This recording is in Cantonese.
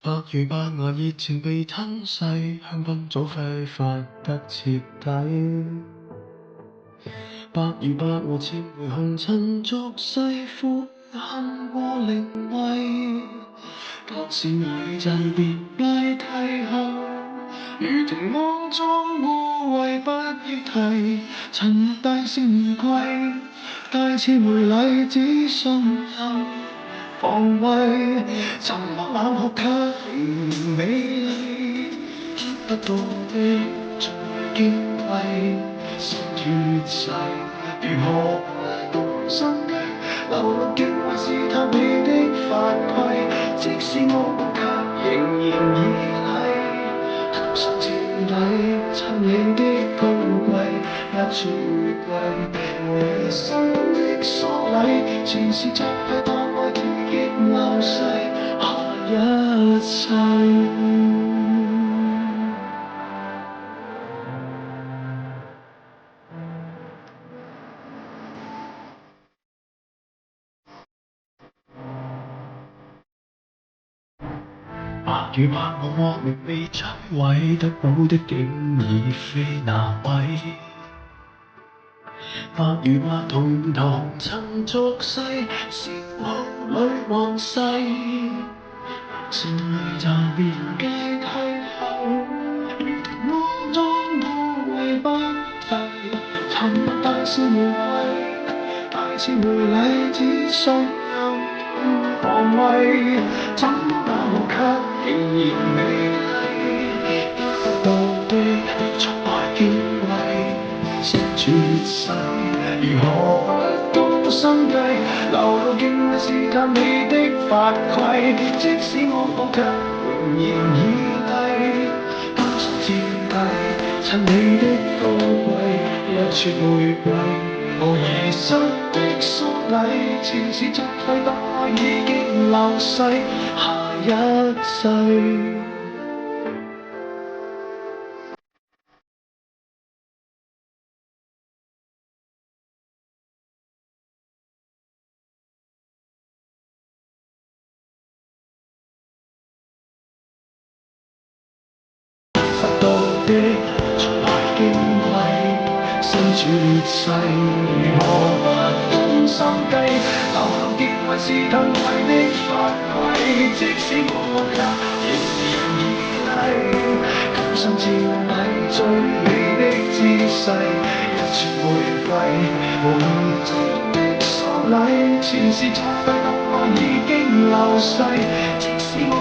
8月8日熱情被吞噬，香檳早揮發得徹底。8月8日千回紅塵俗世，悔恨過靈位。當時每陣別敗涕後，如同骯髒污穢不要提。陳大少唔貴，大次回禮只信任防衛。怎麼冷酷卻仍然美麗，得不到的從來矜貴。心血細如何動心機，流露敬畏是他美的法規。即使我卻仍然以禮，甘心墊底親你的高貴。一串玫瑰和一生的喪禮，前事作廢，但愛已經流逝，下一世。8月8我莫名被摧毀，得到的竟已非那位。8月8同堂曾俗世，笑號裏往昔。是每站別階梯後，骯髒污穢不提。沉大是無謂，大次回禮只信任防衛。怎麼我卻仍然美麗，得到的從來矜貴。心絕世如何不懂心計，流露敬畏是他美的法規。即使我卻仍然以禮，甘心墊底親你的高貴。一串玫瑰和兒時的喪禮，前事作廢，當愛已經流逝，下一世。得到的從來矜貴，心絕世如何不懂心計，流露敬畏是他愛的法規。即使我卻仍然以禮，甘心墊底最美的姿勢。一串玫瑰和兒童的喪禮，前事作廢，當愛已經流逝。即使我